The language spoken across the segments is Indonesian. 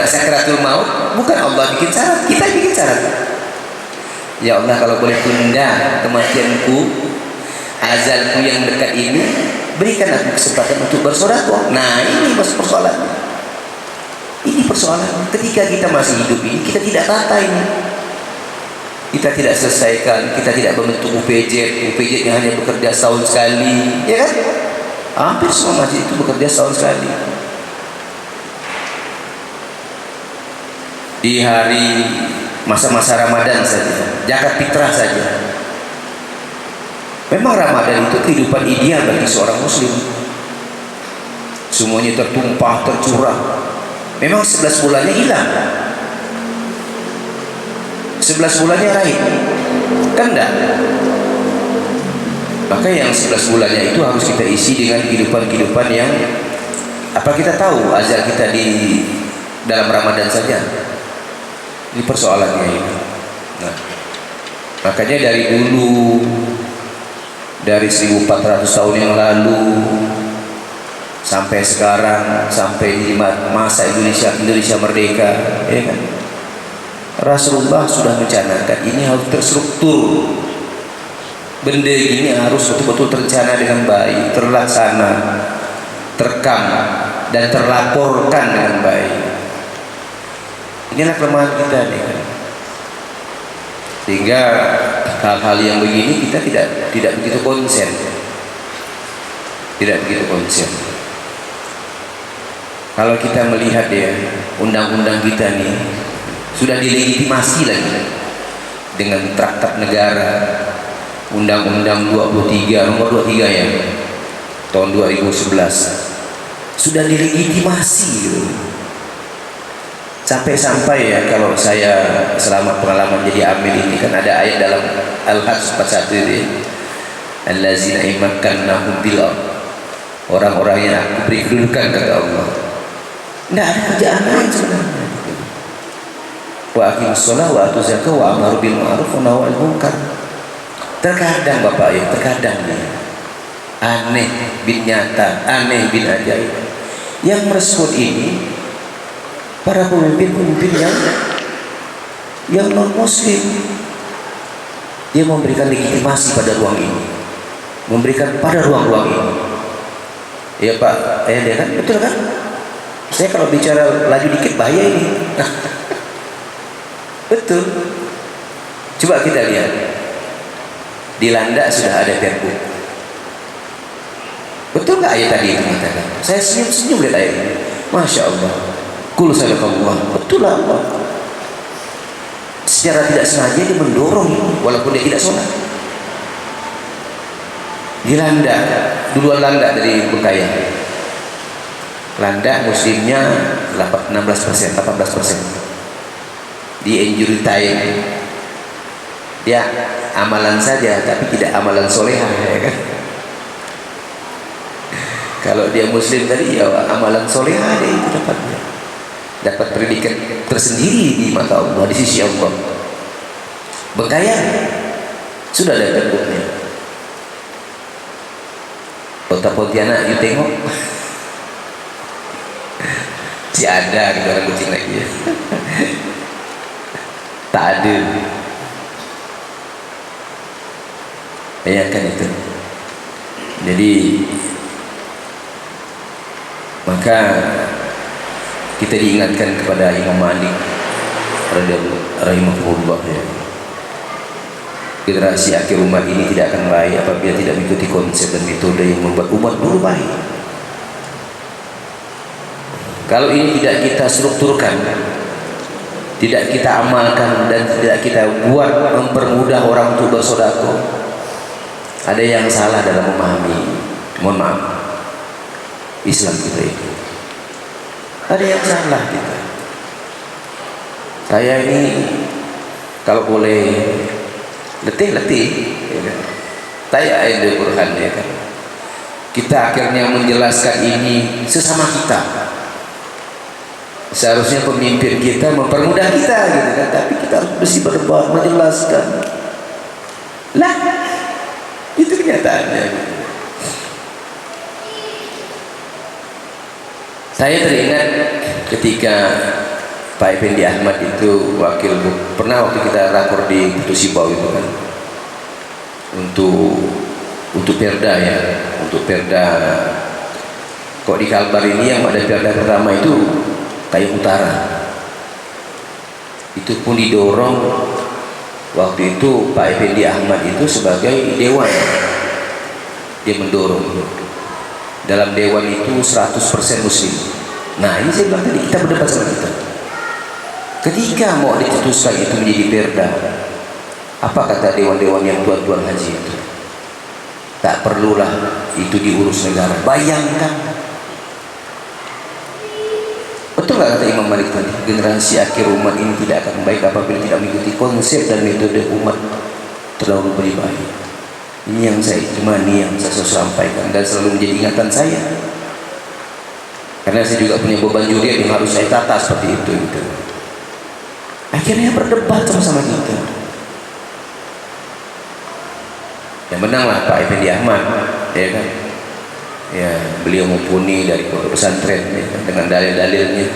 sakratul maut, bukan Allah bikin syarat, kita bikin syarat. Ya Allah, kalau boleh tunda kematianku, azalku yang dekat ini, berikan aku kesempatan untuk bersedekah. Nah, ini persoalannya. Ini persoalan. Ketika kita masih hidup ini, kita tidak tata ini. Kita tidak selesaikan, kita tidak membentuk UPJ yang hanya bekerja setahun sekali, ya kan? Hampir semua masjid itu bekerja setahun sekali. Di hari masa-masa Ramadan saja, zakat fitrah saja. Memang Ramadan itu kehidupan ideal bagi seorang muslim. Semuanya tertumpah, tercurah. Memang 11 bulannya hilang. 11 bulannya raib. Kan enggak? Maka yang 11 bulannya itu harus kita isi dengan kehidupan-kehidupan yang apa kita tahu azal kita di dalam Ramadan saja. Ini persoalannya ini. Nah, makanya dari dulu, dari 1400 tahun yang lalu sampai sekarang, sampai di masa Indonesia merdeka, ya kan? Rasulullah sudah mencanangkan ini harus terstruktur. Benda ini harus betul-betul terencana dengan baik, terlaksana, terekam dan terlaporkan dengan baik. Inilah kelemahan kita nih kan. Sehingga hal-hal yang begini kita tidak begitu konsen. Tidak begitu konsen. Kalau kita melihat ya, undang-undang kita nih sudah dilegitimasi lagi dengan traktat negara, Undang-Undang 23 nomor 23 ya tahun 2011 sudah dilegitimasi gitu. Sampai-sampai ya, kalau saya selama pengalaman jadi amil ini kan ada ayat dalam Al-Hajj 41 ini, allazina imakkannahum fil ardh, orang-orang yang aku beri kedudukan, kata Allah. Tidak ada kerjaan lain sebenarnya. Wa aqimus shalah wa atuz zakah wa amaru bil ma'ruf wa nahy 'anil munkar. Terkadang Bapak ya, terkadang nih aneh bin nyata, aneh bin ajaib. Yang merespon ini para pemimpin-pemimpin yang non muslim. Dia memberikan legitimasi pada ruang ini, memberikan pada ruang-ruang ini. Ya Pak, dia kan betul kan? Saya kalau bicara laju dikit bahaya ini. Betul. Coba kita lihat. Di Landak sudah ada perpu. Betul nggak ayat tadi itu mengatakan? Saya senyum-senyum lihat ayat ini. Masya Allah. Kul sadaqallah. Betul lah Allah. Secara tidak sengaja dia mendorong ini, walaupun dia tidak sholat. Di Landak, duluan Landak dari Bengkayang. Landak muslimnya 16%, 18%. Di injury time dia amalan saja, tapi tidak amalan solehah, ya kan? Kalau dia muslim tadi ya amalan solehah, dia itu dapat predikat tersendiri di mata Allah, di sisi Allah. Bengkayang sudah ada pergubnya. Kota Pontianak, you tengok si ada gitu orang kucing lagi ya. Tak ada. Bayangkan itu. Jadi maka kita diingatkan kepada Imam Malik rahimahullah ya. Generasi akhir umat ini tidak akan baik apabila tidak mengikuti konsep dan metode yang membuat umat dulu baik. Kalau ini tidak kita strukturkan, tidak kita amalkan, dan tidak kita buat mempermudah orang untuk bersedekah, ada yang salah dalam memahami, mohon maaf, Islam kita itu. Ada yang salah kita. Saya ini kalau boleh letih-letih, ya kan? Saya ada Quran, ya kan? Kita akhirnya menjelaskan ini sesama kita. Seharusnya pemimpin kita mempermudah kita, gitu kan? Tapi kita harus bersih berdebat, menjelaskan. Lah, itu kenyataannya. Saya teringat ketika Pak Effendi Ahmad itu wakil, pernah waktu kita rakor di Putusibau itu kan, untuk Perda ya, untuk Perda. Kok di Kalbar ini yang ada Perda pertama itu Kayong Utara, itu pun didorong waktu itu Pak Effendi Ahmad itu sebagai dewan, dia mendorong. Dalam dewan itu 100% muslim. Nah ini saya bilang tadi, kita berdebat sama kita. Ketika mau dicetuskan itu menjadi perda, apa kata dewan-dewan yang tuan-tuan haji itu? Tak perlulah itu diurus negara. Bayangkan, betul nggak kata Imam Malik tadi? Generasi akhir umat ini tidak akan baik apabila tidak mengikuti konsep dan metode umat terlalu pribadi. Ini yang saya imani, yang saya selalu sampaikan dan selalu menjadi ingatan saya. Karena saya juga punya beban juriat yang harus saya tata seperti itu. Gitu. Akhirnya berdebat sama-sama kita. Yang menanglah Pak Effendi Ahmad, ya kan? Ya, beliau mumpuni dari pondok pesantren ya, dengan dalil-dalilnya.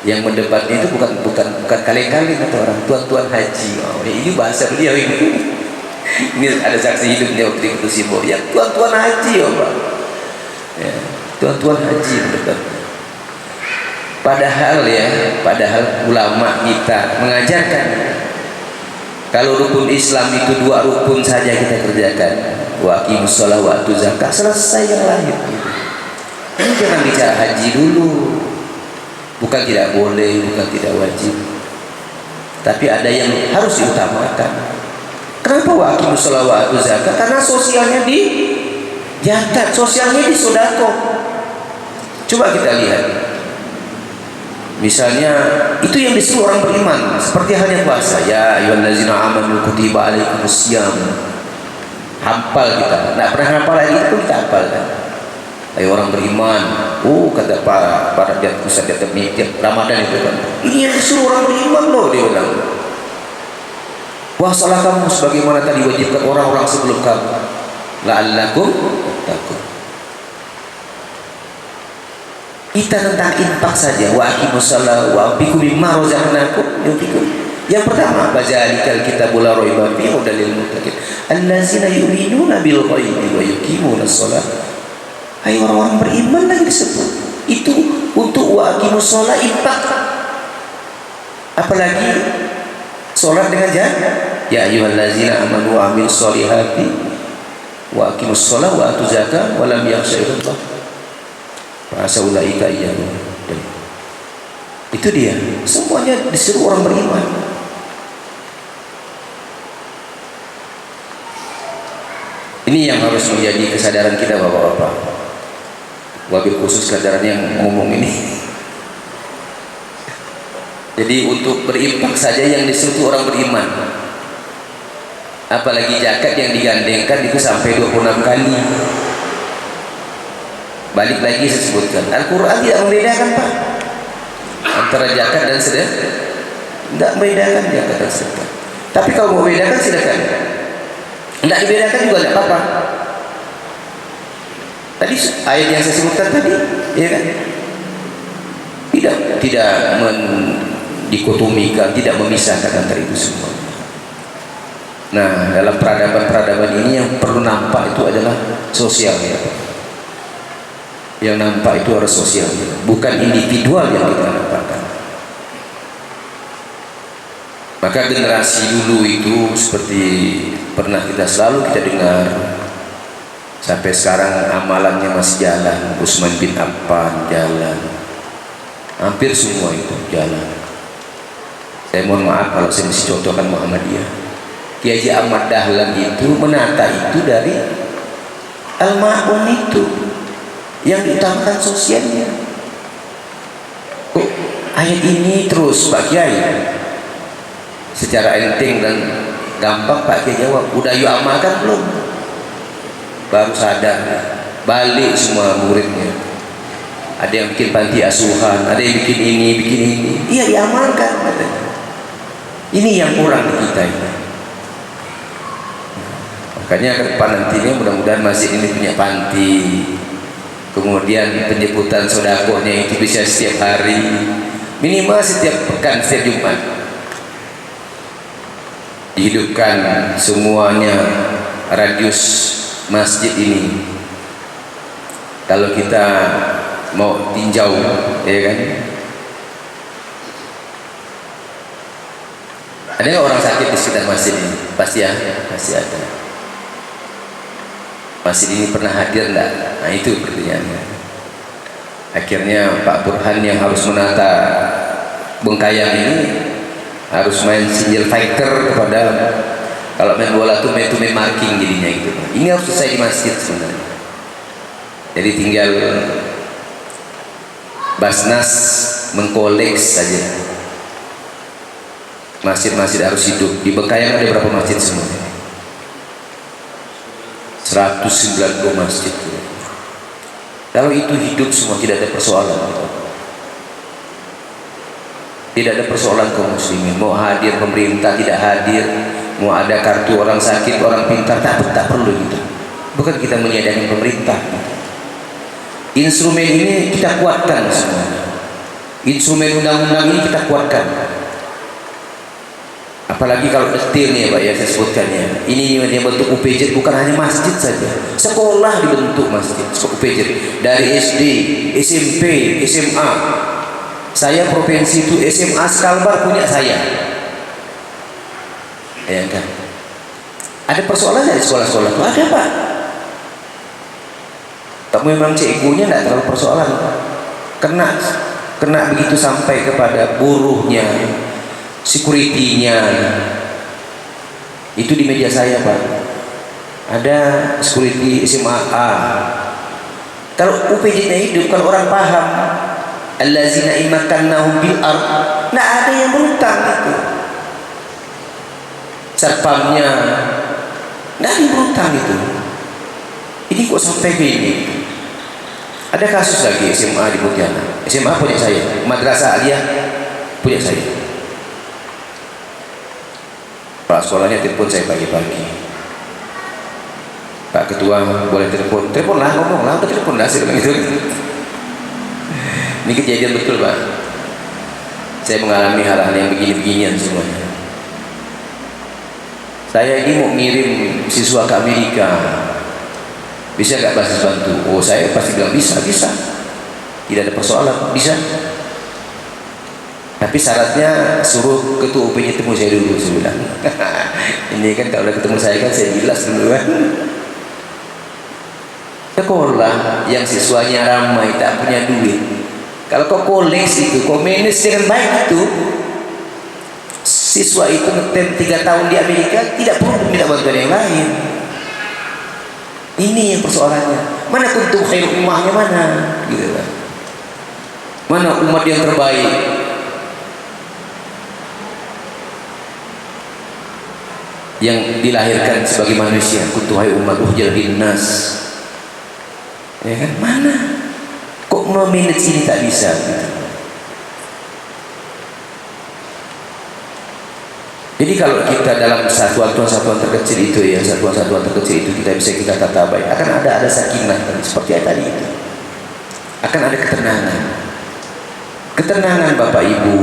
Yang mendebatnya itu bukan kali-kali kata orang, tuan-tuan haji. Oh, ini bahasa beliau ini. Ini ada saksi hidupnya waktu di Putusibau. Ya, tuan-tuan haji ya Pak. Ya, tuan-tuan haji mendebat. Padahal ulama kita mengajarkan kalau rukun Islam itu 2 rukun saja kita kerjakan, wa aqimus shalah wa atuz zakah, selesai yang lain. Ini jangan bicara haji dulu. Bukan tidak boleh, bukan tidak wajib, tapi ada yang harus diutamakan. Kenapa wa aqimus shalah wa atuz zakah? Karena sosialnya di zakat, sosialnya di sedekah. Coba kita lihat. Misalnya itu yang disuruh orang beriman, seperti halnya puasa. Ya ayyuhallazina amanu kutiba alaikumusiyam. Hafal kita. Enggak pernah hafal lagi itu kita hafal kan. Ayo orang beriman. Kata para dia pusat tiap Ramadan itu kan. Ini yang disuruh orang beriman loh, dia bilang. Puasalah kamu sebagaimana tadi wajibkan orang-orang sebelum kamu. La'allakum tattaqun. Kita tentang infak saja, wa aqimus shalah wa anfiqu mimma razaqnakum yunfiqun. Yang pertama, bazalikal kitabul la raiba fihi hudal lil muttaqin allazina yu'minuna bil ghaibi wa yuqimuna shalah. Hai orang-orang beriman lagi disebut. Itu untuk wa aqimus shalah, infak. Apalagi salat dengan jahat. Ya ayyuhallazina amanu wa amilus sholihati wa aqimus shalah wa atuz zakah wa lam yakhsha illallah. Bahasa ulaika iya. Itu dia. Semuanya disuruh orang beriman. Ini yang harus menjadi kesadaran kita bapak-bapak. Wabil khusus kesadaran yang ngomong ini. Jadi untuk berinfak saja yang disuruh orang beriman. Apalagi zakat yang digandengkan itu sampai 26 kali. Balik lagi saya sebutkan, Al-Quran tidak membedakan Pak antara zakat dan sedekah. Tidak membedakan zakat dan sedekah. Tapi kalau mau bedakan silakan. Tidak dibedakan juga tidak apa-apa. Tadi ayat yang saya sebutkan tadi, ya kan? Tidak mendikotomikan, tidak memisahkan antara itu semua. Nah, dalam peradaban ini yang perlu nampak itu adalah sosial ya. Yang nampak itu harus sosial, bukan individual yang kita nampakkan. Maka generasi dulu itu seperti pernah kita selalu kita dengar, sampai sekarang amalannya masih jalan. Utsman bin Affan jalan, hampir semua itu jalan. Saya mohon maaf kalau saya mesti contohkan Muhammadiyah. Kiai Haji Ahmad Dahlan itu menata itu dari almarhum itu yang diutamakan sosialnya. Ayat ini terus Pak Kiai secara enteng dan gampang Pak Kiai jawab, udah yuk amalkan belum? Baru sadar, balik semua muridnya. Ada yang bikin panti asuhan, ada yang bikin ini. Iya diamalkan katanya. Ini yang kurang di kita ini. Makanya ke depan nantinya mudah-mudahan masjid ini punya panti. Kemudian penyebutan sodakohnya itu bisa setiap hari, minimal setiap pekan, setiap Jumat dihidupkan semuanya radius masjid ini. Kalau kita mau tinjau, ya kan, ada nggak orang sakit di sekitar masjid ini? Pasti ya, pasti ada. Masjid ini pernah hadir enggak? Nah itu pertanyaannya. Akhirnya Pak Burhan yang harus menata Bengkayang ini harus main single fighter kepada, kalau main bola tuh main to main marking jadinya gitu. Ini harus selesai di masjid sebenarnya. Jadi tinggal Basnas mengkoleks saja. Masjid-masjid harus hidup. Di Bengkayang ada berapa masjid semuanya? 190 masjid. Kalau itu hidup semua, tidak ada persoalan. Tidak ada persoalan kaum muslimin. Mau hadir pemerintah, tidak hadir, mau ada kartu orang sakit, orang pintar, tak perlu gitu. Bukan kita menyadari pemerintah. Instrumen ini kita kuatkan semuanya. Instrumen undang-undang ini kita kuatkan. Apalagi kalau detail nih ya Pak ya, saya sebutkan ya. Ini yang bentuk UPJ bukan hanya masjid saja. Sekolah dibentuk masjid, UPJ. Dari SD, SMP, SMA. Saya provinsi itu SMA Sekalbar punya saya. Bayangkan. Ada persoalan dari sekolah-sekolah itu? Ada Pak. Tapi memang cikgunya tidak terlalu persoalan. Kena begitu sampai kepada buruhnya, security-nya. Itu di meja saya Pak. Ada security SMA A. Kalau UPJ-nya hidup, kalau orang paham, allazina imakannahum bil ard, nggak ada yang berutang itu. Satpamnya nggak ada yang berutang itu. Ini kok sampai ke ini? Ada kasus lagi SMA di Pontianak. SMA punya saya, Madrasah Aliyah punya saya. Pak sekolahnya telepon saya pagi-pagi. Pak Ketua boleh telepon? Telepon lah, ngomong lah, udah telepon lah, saya bilang gitu. Ini kejadian betul Pak. Saya mengalami hal-hal yang begini-beginian semuanya. Saya ini mau ngirim siswa ke Amerika. Bisa nggak Basis bantu? Oh saya pasti bilang bisa. Tidak ada persoalan, bisa. Tapi syaratnya suruh ketua UP-nya temu saya dulu, saya bilang. Ini kan kalau udah ketemu saya kan saya jelas dulu kan. Sekolah yang siswanya ramai tak punya duit. Kalau kau koleks itu, kau manage dengan baik itu, siswa itu ngetem 3 tahun di Amerika tidak perlu minta bantuan yang lain. Ini yang persoalannya. Mana kuntum khairu ummahnya mana? Gitu kan. Mana umat yang terbaik? Yang dilahirkan sebagai manusia, kuntum khairu ummah ukhrijat linnas. Ya kan? Mana? Kok memanage ini tak bisa gitu. Jadi kalau kita dalam satuan-satuan terkecil itu ya, satuan-satuan terkecil itu kita tata baik, akan ada sakinah seperti yang tadi itu. Akan ada ketenangan. Ketenangan Bapak Ibu.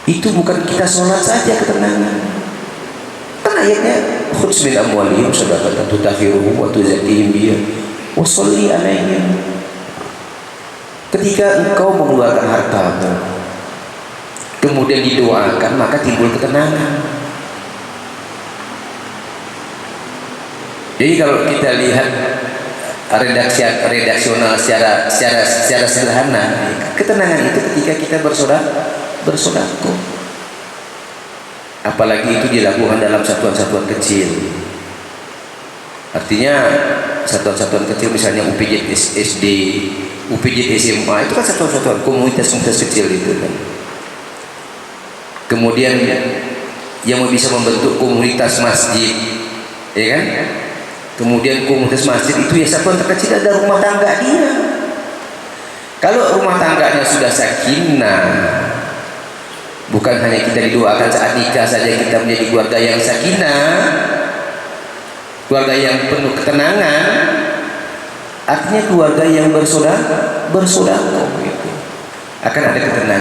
Itu bukan kita sholat saja ketenangan. Kan ayatnya khudz min amwalihim shadaqatan tutahhiruhum wa tuzakkihim biha wa sholli 'alaihim. Ketika engkau mengeluarkan hartamu, kemudian didoakan, maka timbul ketenangan. Jadi kalau kita lihat redaksional secara sederhana, ketenangan itu ketika kita bersedekah. Apalagi itu dilakukan dalam satuan-satuan kecil. Artinya satuan-satuan kecil, misalnya UPJ SD, UPJ SMA, itu kan satuan-satuan komunitas-komunitas kecil itu kan. Kemudian yang bisa membentuk komunitas masjid, ya kan? Kemudian komunitas masjid itu ya satuan terkecil ada rumah tangga dia. Kalau rumah tangganya sudah sakinah, bukan hanya kita didoakan saat nikah saja kita menjadi keluarga yang sakinah, keluarga yang penuh ketenangan, artinya keluarga yang bersedekah gitu. akan ada ketenangan.